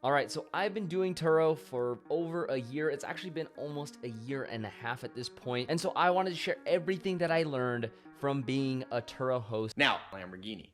All right, so I've been doing Turo for over a year. It's actually been almost a year and a half at this point. And so I wanted to share everything that I learned from being a Turo host. Now, Lamborghini.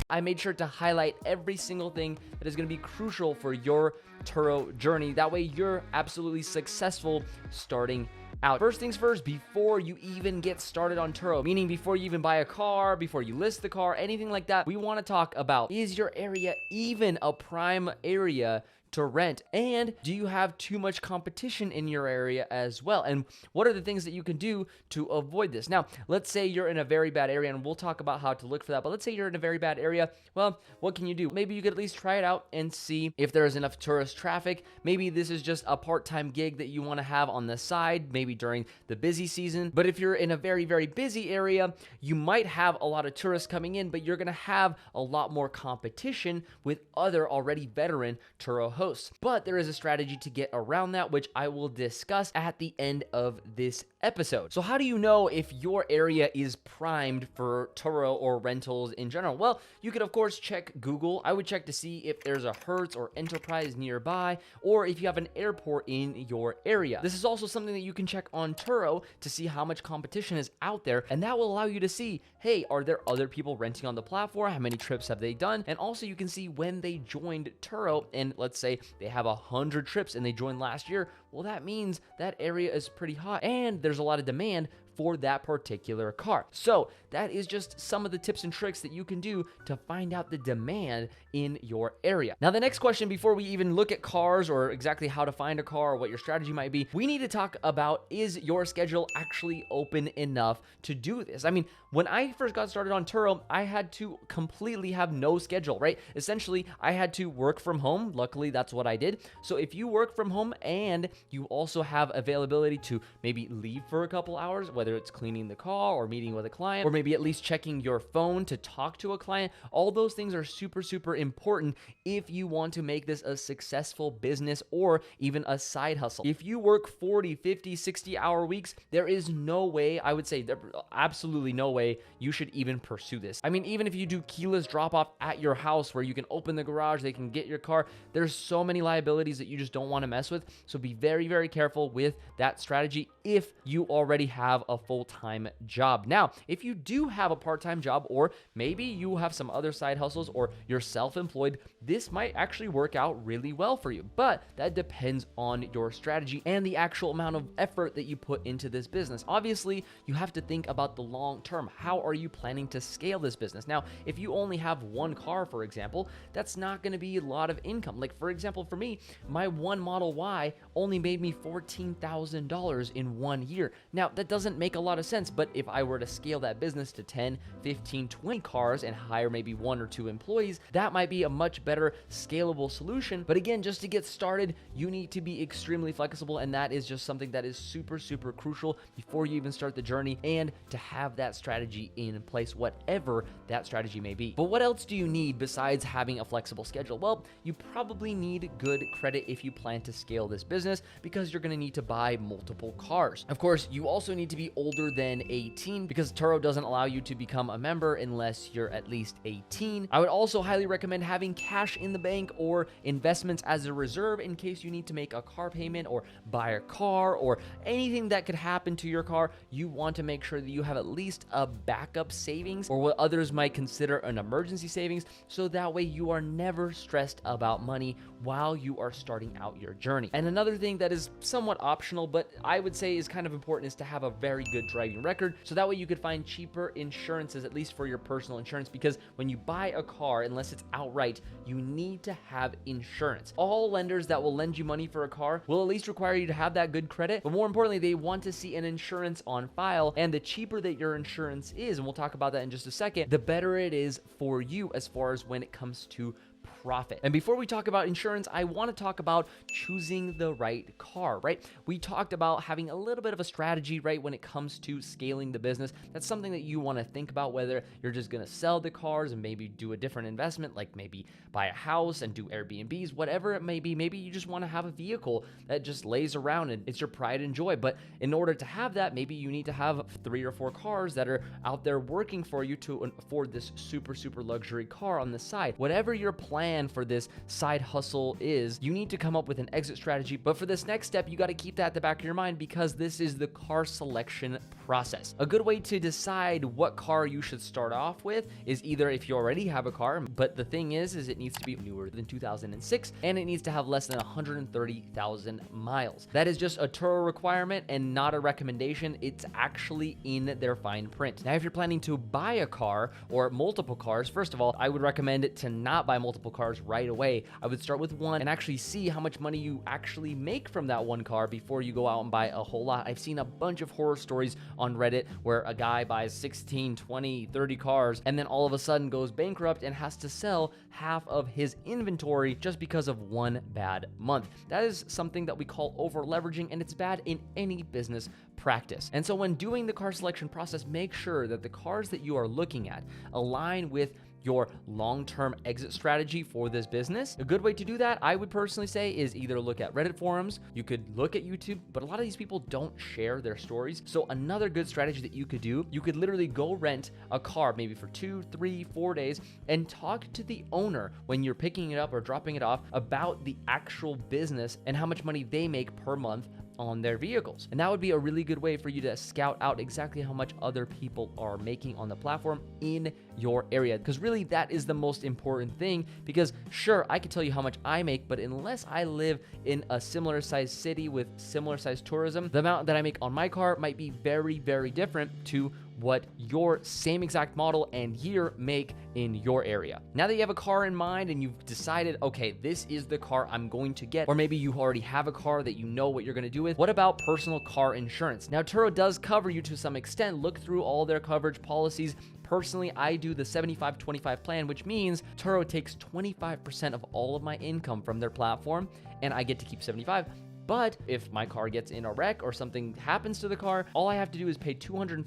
I made sure to highlight every single thing that is going to be crucial for your Turo journey. That way you're absolutely successful starting out. First things first, before you even get started on Turo, meaning before you even buy a car, before you list the car, anything like that, we want to talk about, is your area even a prime area to rent? And do you have too much competition in your area as well? And what are the things that you can do to avoid this? Now, let's say you're in a very bad area, and we'll talk about how to look for that, but let's say you're in a very bad area. Well, what can you do? Maybe you could at least try it out and see if there is enough tourist traffic. Maybe this is just a part-time gig that you want to have on the side, maybe during the busy season. But if you're in a very, very busy area, you might have a lot of tourists coming in, but you're going to have a lot more competition with other already veteran Turo hosts. But there is a strategy to get around that, which I will discuss at the end of this episode. So how do you know if your area is primed for Turo or rentals in general? Well, you could of course check Google. I would check to see if there's a Hertz or Enterprise nearby, or if you have an airport in your area. This is also something that you can check on Turo to see how much competition is out there, and that will allow you to see, hey, are there other people renting on the platform? How many trips have they done? And also you can see when they joined Turo, and let's say they have 100 trips and they joined last year. Well, that means that area is pretty hot and there's a lot of demand for that particular car. So that is just some of the tips and tricks that you can do to find out the demand in your area. Now, the next question, before we even look at cars or exactly how to find a car or what your strategy might be, we need to talk about, is your schedule actually open enough to do this? I mean, when I first got started on Turo, I had to completely have no schedule, right? Essentially, I had to work from home. Luckily, that's what I did. So if you work from home and you also have availability to maybe leave for a couple hours, whether it's cleaning the car or meeting with a client, or maybe at least checking your phone to talk to a client, all those things are super, super important if you want to make this a successful business or even a side hustle. If you work 40, 50, 60-hour weeks, there is no way, I would say absolutely no way you should even pursue this. I mean, even if you do keyless drop-off at your house where you can open the garage, they can get your car, there's so many liabilities that you just don't want to mess with. So be very, very careful with that strategy if you already have a full-time job. Now, if you do have a part-time job, or maybe you have some other side hustles, or you're self-employed, this might actually work out really well for you. But that depends on your strategy and the actual amount of effort that you put into this business. Obviously, you have to think about the long term. How are you planning to scale this business? Now, if you only have one car, for example, that's not going to be a lot of income. Like, for example, for me, my one Model Y only made me $14,000 in 1 year. Now, that doesn't make a lot of sense, but if I were to scale that business to 10, 15, 20 cars and hire maybe 1 or 2 employees, that might be a much better scalable solution. But again, just to get started, you need to be extremely flexible, and that is just something that is super, super crucial before you even start the journey, and to have that strategy in place, whatever that strategy may be. But what else do you need besides having a flexible schedule? Well, you probably need good credit if you plan to scale this business, because you're going to need to buy multiple cars. Of course, you also need to be older than 18, because Turo doesn't allow you to become a member unless you're at least 18. I would also highly recommend having cash in the bank or investments as a reserve in case you need to make a car payment or buy a car or anything that could happen to your car. You want to make sure that you have at least a backup savings, or what others might consider an emergency savings, so that way you are never stressed about money while you are starting out your journey. And another thing that is somewhat optional, but I would say is kind of important, is to have a very good driving record, so that way you could find cheaper insurances, at least for your personal insurance, because when you buy a car, unless it's outright, you need to have insurance. All lenders that will lend you money for a car will at least require you to have that good credit, but more importantly, they want to see an insurance on file, and the cheaper that your insurance is, and we'll talk about that in just a second, the better it is for you as far as when it comes to profit. And before we talk about insurance, I want to talk about choosing the right car, right? We talked about having a little bit of a strategy, right, when it comes to scaling the business. That's something that you want to think about, whether you're just going to sell the cars and maybe do a different investment, like maybe buy a house and do Airbnbs, whatever it may be. Maybe you just want to have a vehicle that just lays around and it's your pride and joy. But in order to have that, maybe you need to have 3 or 4 cars that are out there working for you to afford this super, super luxury car on the side. Whatever your plan plan for this side hustle is, you need to come up with an exit strategy. But for this next step, you got to keep that at the back of your mind, because this is the car selection process. A good way to decide what car you should start off with is either if you already have a car, but the thing is it needs to be newer than 2006 and it needs to have less than 130,000 miles. That is just a Turo requirement and not a recommendation. It's actually in their fine print. Now, if you're planning to buy a car or multiple cars, first of all, I would recommend to not buy multiple cars right away. I would start with one and actually see how much money you actually make from that one car before you go out and buy a whole lot. I've seen a bunch of horror stories on Reddit where a guy buys 16, 20, 30 cars and then all of a sudden goes bankrupt and has to sell half of his inventory just because of one bad month. That is something that we call over leveraging, and it's bad in any business practice. And so when doing the car selection process, make sure that the cars that you are looking at align with your long-term exit strategy for this business. A good way to do that, I would personally say, is either look at Reddit forums, you could look at YouTube, but a lot of these people don't share their stories. So another good strategy that you could do, you could literally go rent a car maybe for 2, 3, 4 days and talk to the owner when you're picking it up or dropping it off about the actual business and how much money they make per month on their vehicles. And that would be a really good way for you to scout out exactly how much other people are making on the platform in your area. Because really that is the most important thing, because sure, I can tell you how much I make, but unless I live in a similar sized city with similar sized tourism, the amount that I make on my car might be very, very different to what your same exact model and year make in your area. Now that you have a car in mind and you've decided, okay, this is the car I'm going to get, or maybe you already have a car that you know what you're going to do with, what about personal car insurance? Now, Turo does cover you to some extent. Look through all their coverage policies. Personally, I do the 75-25 plan, which means Turo takes 25% of all of my income from their platform, and I get to keep 75. But if my car gets in a wreck or something happens to the car, all I have to do is pay $250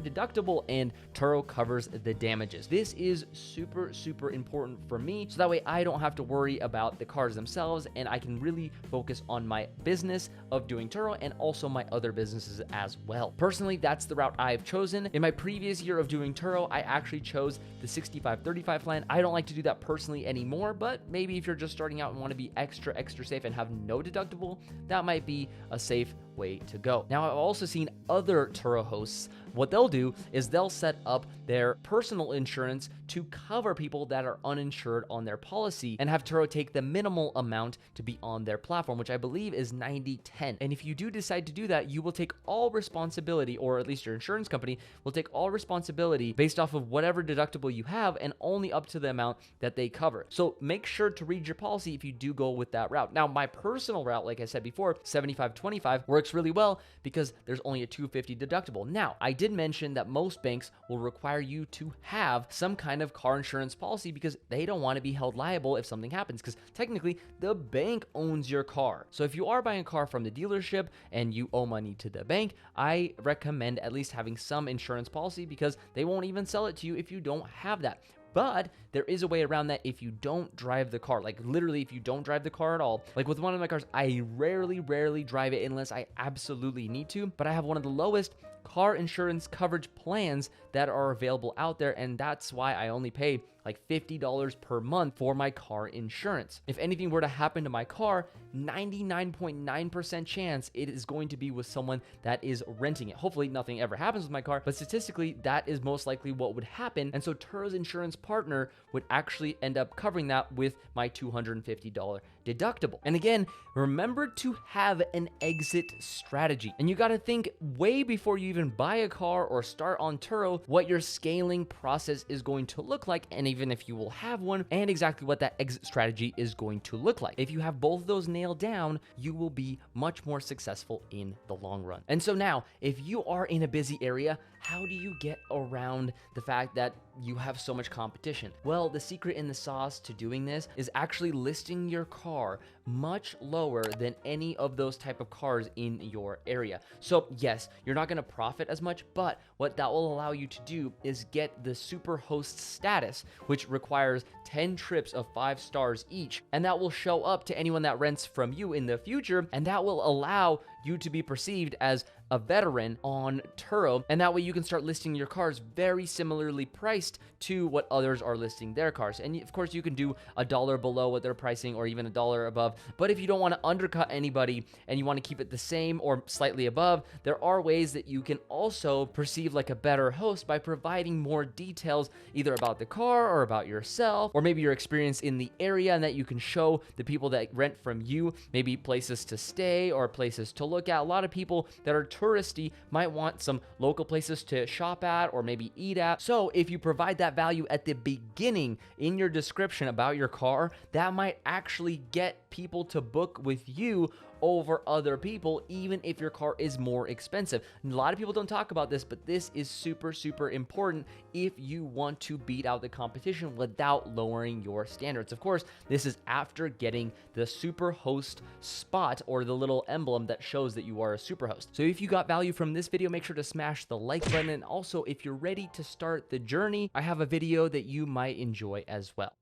deductible and Turo covers the damages. This is super, super important for me, so that way I don't have to worry about the cars themselves and I can really focus on my business of doing Turo and also my other businesses as well. Personally, that's the route I've chosen. In my previous year of doing Turo, I actually chose the 65-35 plan. I don't like to do that personally anymore, but maybe if you're just starting out and want to be extra, extra safe and have no deductible, that might be a safe way to go. Now, I've also seen other Turo hosts, what they'll do is they'll set up their personal insurance to cover people that are uninsured on their policy and have Turo take the minimal amount to be on their platform, which I believe is 90-10. And if you do decide to do that, you will take all responsibility, or at least your insurance company will take all responsibility based off of whatever deductible you have and only up to the amount that they cover. So make sure to read your policy if you do go with that route. Now, my personal route, like I said before, 75-25 works really well because there's only a $250 deductible. Now, I did mention that most banks will require you to have some kind of car insurance policy because they don't want to be held liable if something happens, because technically the bank owns your car. So if you are buying a car from the dealership and you owe money to the bank, I recommend at least having some insurance policy because they won't even sell it to you if you don't have that. But there is a way around that if you don't drive the car. Like literally, if you don't drive the car at all. Like with one of my cars, I rarely drive it unless I absolutely need to. But I have one of the lowest car insurance coverage plans that are available out there, and that's why I only pay like $50 per month for my car insurance. If anything were to happen to my car, 99.9% chance it is going to be with someone that is renting it. Hopefully nothing ever happens with my car, but statistically that is most likely what would happen. And so Turo's insurance partner would actually end up covering that with my $250 deductible. And again, remember to have an exit strategy. And you got to think way before you even buy a car or start on Turo what your scaling process is going to look like, and even if you will have one, and exactly what that exit strategy is going to look like. If you have both of those nailed down, you will be much more successful in the long run. And so now, if you are in a busy area, how do you get around the fact that you have so much competition? Well, the secret in the sauce to doing this is actually listing your car much lower than any of those type of cars in your area. So yes, you're not going to profit as much, but what that will allow you to do is get the super host status, which requires 10 trips of 5 stars each. And that will show up to anyone that rents from you in the future. And that will allow you to be perceived as a veteran on Turo, and that way you can start listing your cars very similarly priced to what others are listing their cars. And of course, you can do $1 below what they're pricing or even $1 above. But if you don't want to undercut anybody and you want to keep it the same or slightly above, there are ways that you can also perceive like a better host by providing more details either about the car or about yourself, or maybe your experience in the area, and that you can show the people that rent from you maybe places to stay or places to look at. A lot of people that are touristy might want some local places to shop at or maybe eat at. So if you provide that value at the beginning in your description about your car, that might actually get people to book with you over other people, even if your car is more expensive. And a lot of people don't talk about this, but this is super, super important if you want to beat out the competition without lowering your standards. Of course, this is after getting the super host spot or the little emblem that shows that you are a super host. So if you got value from this video, make sure to smash the like button. And also, if you're ready to start the journey, I have a video that you might enjoy as well.